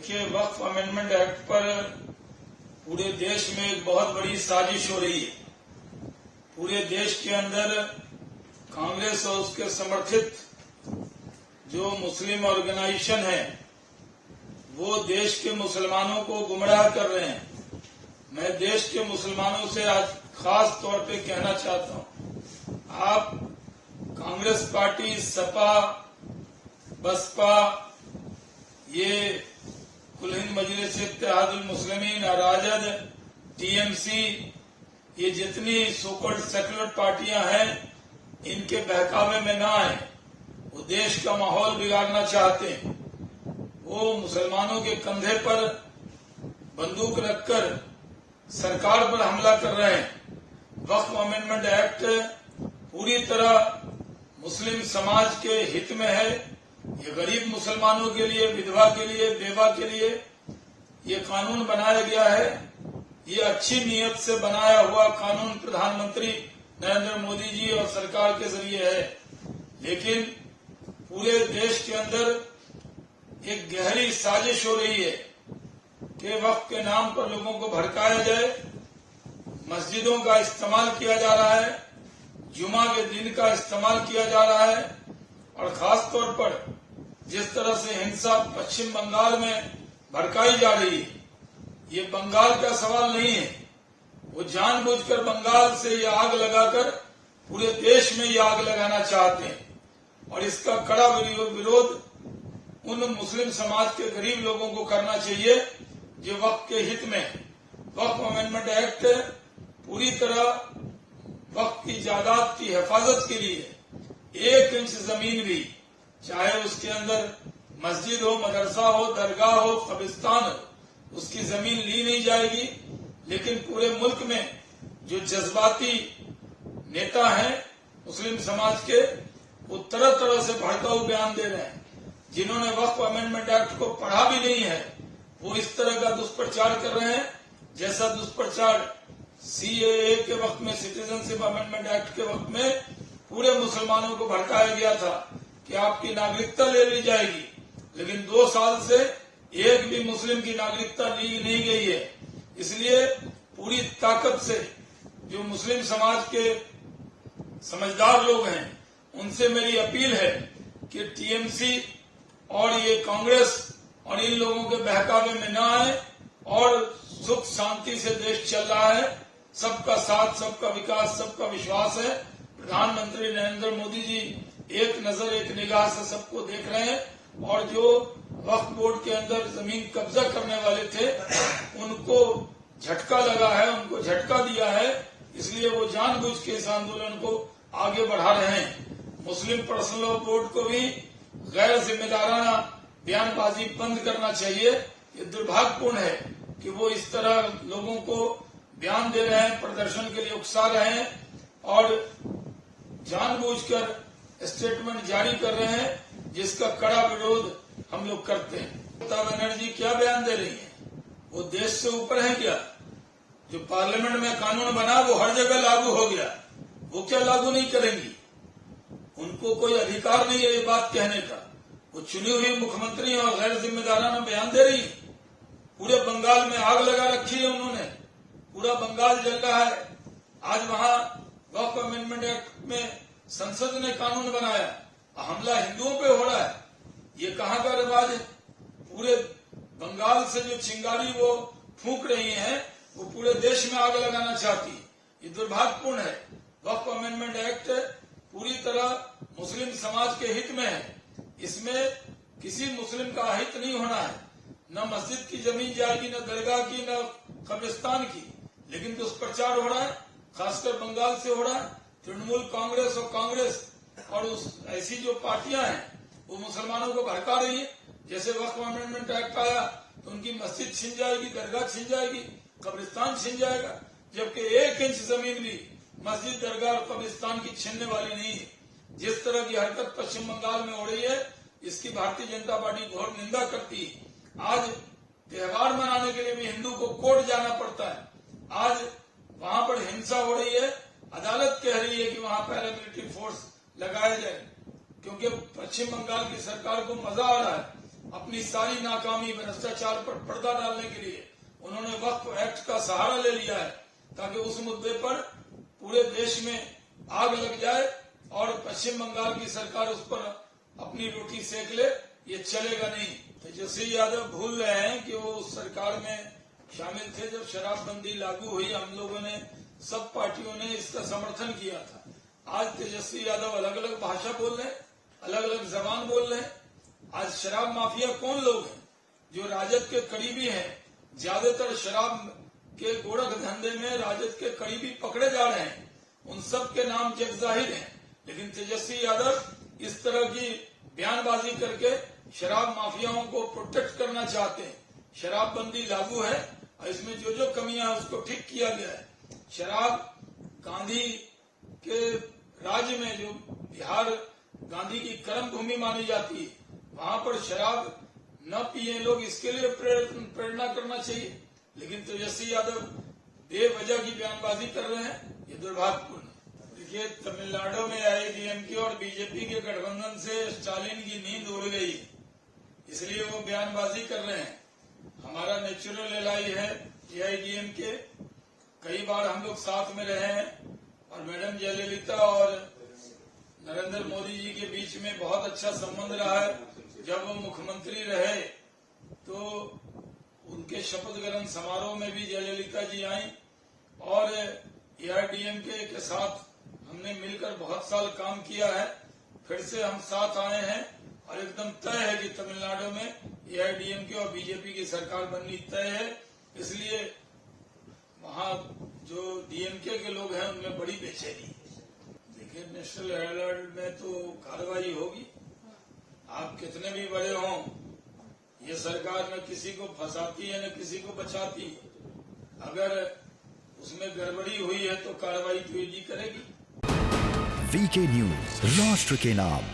देखिए, वक्फ amendment act पर पूरे देश में एक बहुत बड़ी साजिश हो रही है। पूरे देश के अंदर कांग्रेस और उसके समर्थित जो मुस्लिम ऑर्गेनाइजेशन है वो देश के मुसलमानों को गुमराह कर रहे हैं। मैं देश के मुसलमानों से आज खास तौर पे कहना चाहता हूं, आप कांग्रेस पार्टी, सपा, बसपा, ये कुल हिंद मजलिस इत्तेहादुल मुस्लिमीन, राजद, टीएमसी, ये जितनी सोकॉल्ड सेकुलर पार्टियां हैं, इनके बहकावे में ना आए। वो देश का माहौल बिगाड़ना चाहते हैं। वो मुसलमानों के कंधे पर बंदूक रखकर सरकार पर हमला कर रहे हैं। वक्फ अमेंडमेंट एक्ट पूरी तरह मुस्लिम समाज के हित में है। ये गरीब मुसलमानों के लिए, विधवा के लिए, बेवा के लिए ये कानून बनाया गया है। ये अच्छी नीयत से बनाया हुआ कानून प्रधानमंत्री नरेंद्र मोदी जी और सरकार के जरिए है, लेकिन पूरे देश के अंदर एक गहरी साजिश हो रही है कि वक्फ के नाम पर लोगों को भड़काया जाए। मस्जिदों का इस्तेमाल किया जा रहा है, जुमा के दिन का इस्तेमाल किया जा रहा है, और खास तौर पर जिस तरह से हिंसा पश्चिम बंगाल में भड़काई जा रही है, ये बंगाल का सवाल नहीं है। वो जानबूझकर बंगाल से ये आग लगाकर पूरे देश में ये आग लगाना चाहते हैं, और इसका कड़ा विरोध उन मुस्लिम समाज के गरीब लोगों को करना चाहिए जो वक्फ के हित में। वक्फ अमेंडमेंट एक्ट पूरी तरह वक्फ की जायदाद की हिफाजत के लिए 1 इंच जमीन भी, चाहे उसके अंदर मस्जिद हो, मदरसा हो, दरगाह हो, कब्रिस्तान हो, उसकी जमीन ली नहीं जाएगी। लेकिन पूरे मुल्क में जो जज्बाती नेता हैं मुस्लिम समाज के, वो तरह तरह से भड़काऊ बयान दे रहे हैं। जिन्होंने वक्फ अमेंडमेंट एक्ट को पढ़ा भी नहीं है, वो इस तरह का दुष्प्रचार कर रहे हैं, जैसा दुष्प्रचार सीएए के वक्त में, सिटीजनशिप अमेंडमेंट एक्ट के वक्त में पूरे मुसलमानों को भड़काया गया था कि आपकी नागरिकता ले ली जाएगी। लेकिन 2 साल से एक भी मुस्लिम की नागरिकता ली नहीं गई है। इसलिए पूरी ताकत से जो मुस्लिम समाज के समझदार लोग हैं, उनसे मेरी अपील है कि टीएमसी और ये कांग्रेस और इन लोगों के बहकावे में न आए, और सुख शांति से देश चल रहा है। सबका साथ, सबका विकास, सबका विश्वास है। प्रधानमंत्री नरेंद्र मोदी जी एक नजर, एक निगाह से सबको देख रहे हैं, और जो वक्फ बोर्ड के अंदर जमीन कब्जा करने वाले थे उनको झटका लगा है, उनको झटका दिया है। इसलिए वो जानबूझ के इस आंदोलन को आगे बढ़ा रहे हैं। मुस्लिम पर्सनल लॉ बोर्ड को भी गैर जिम्मेदाराना बयानबाजी बंद करना चाहिए। ये दुर्भाग्यपूर्ण है कि वो इस तरह लोगों को बयान दे रहे हैं, प्रदर्शन के लिए उकसा रहे हैं, और जानबूझकर स्टेटमेंट जारी कर रहे हैं, जिसका कड़ा विरोध हम लोग करते हैं। ममता बनर्जी क्या बयान दे रही है? वो देश से ऊपर है क्या? जो पार्लियामेंट में कानून बना वो हर जगह लागू हो गया, वो क्या लागू नहीं करेंगी? उनको कोई अधिकार नहीं है ये बात कहने का। वो चुनी हुई मुख्यमंत्री और गैर जिम्मेदाराना बयान दे रही है। पूरे बंगाल में आग लगा रखी है उन्होंने, पूरा बंगाल जल रहा है। आज वहां वक्फ अमेंडमेंट एक्ट में संसद ने कानून बनाया, हमला हिंदुओं पे हो रहा है। ये कहाँ का रिवाज है? पूरे बंगाल से जो चिंगारी वो फूंक रही हैं, वो पूरे देश में आग लगाना चाहती है। ये दुर्भाग्यपूर्ण है। वक्फ अमेंडमेंट एक्ट पूरी तरह मुस्लिम समाज के हित में है। इसमें किसी मुस्लिम का हित नहीं होना है। न मस्जिद की जमीन जाएगी, न दरगाह की, न कब्रिस्तान की। लेकिन दुष्प्रचार हो रहा है, खासकर बंगाल से हो रहा है। तृणमूल कांग्रेस और ऐसी जो पार्टियां हैं वो मुसलमानों को भड़का रही है। जैसे वक्फ अमेंडमेंट एक्ट आया तो उनकी मस्जिद छिन जाएगी, दरगाह छिन जाएगी, कब्रिस्तान छिन जाएगा, जबकि 1 इंच जमीन भी मस्जिद, दरगाह और कब्रिस्तान की छीनने वाली नहीं है। जिस तरह की हरकत पश्चिम बंगाल में हो रही है, इसकी भारतीय जनता पार्टी घोर निंदा करती है। आज त्योहार मनाने के लिए भी हिंदू को कोर्ट जाना पड़ता है। आज वहां पर हिंसा हो रही है, अदालत कह रही है कि वहां पैरामिलिट्री फोर्स लगाया जाए, क्योंकि पश्चिम बंगाल की सरकार को मजा आ रहा है अपनी सारी नाकामी भ्रष्टाचार पर पर्दा डालने के लिए उन्होंने वक्फ एक्ट का सहारा ले लिया है, ताकि उस मुद्दे पर पूरे देश में आग लग जाए और पश्चिम बंगाल की सरकार उस पर अपनी रोटी सेक ले। ये चलेगा नहीं। तेजस्वी यादव भूल रहे हैं कि वो उस सरकार में शामिल थे जब शराबबंदी लागू हुई। हम लोगों ने, सब पार्टियों ने इसका समर्थन किया था। आज तेजस्वी यादव अलग अलग भाषा बोल रहे हैं, अलग अलग जबान बोल रहे हैं। आज शराब माफिया कौन लोग हैं? जो राजद के करीबी हैं। ज्यादातर शराब के गोरख धंधे में राजद के करीबी पकड़े जा रहे हैं। उन सब के नाम जग जाहिर हैं। लेकिन तेजस्वी यादव इस तरह की बयानबाजी करके शराब माफियाओं को प्रोटेक्ट करना चाहते हैं। शराबबंदी लागू है और इसमें जो जो कमियां हैं उसको ठीक किया गया है। शराब गांधी के राज्य में, जो बिहार गांधी की कर्म भूमि मानी जाती है, वहां पर शराब न पिए लोग, इसके लिए प्रेरणा करना चाहिए। लेकिन तेजस्वी यादव बेवजह की बयानबाजी कर रहे हैं, ये दुर्भाग्यपूर्ण है। देखिए, तमिलनाडु में एआईडीएमके और बीजेपी के गठबंधन से स्टालिन की नींद उड़ गई है, इसलिए वो बयानबाजी कर रहे हैं। हमारा नेचुरल एलाई है एआईडीएमके। कई बार हम लोग साथ में रहे हैं और मैडम जयललिता और नरेंद्र मोदी जी के बीच में बहुत अच्छा संबंध रहा है। जब वो मुख्यमंत्री रहे तो उनके शपथ ग्रहण समारोह में भी जयललिता जी आई और एआईडीएमके के साथ हमने मिलकर बहुत साल काम किया है। फिर से हम साथ आए हैं और एकदम तय है कि तमिलनाडु में एआईडीएमके और बीजेपी की सरकार बननी तय है। इसलिए वहां जो डीएमके के लोग हैं उनमें बड़ी बेचैनी है। देखिए, नेशनल हेराल्ड में तो कार्रवाई होगी। आप कितने भी बड़े हों, ये सरकार न किसी को फंसाती है न किसी को बचाती है। अगर उसमें गड़बड़ी हुई है तो कार्रवाई तो ईडी करेगी। वीके न्यूज, राष्ट्र के नाम।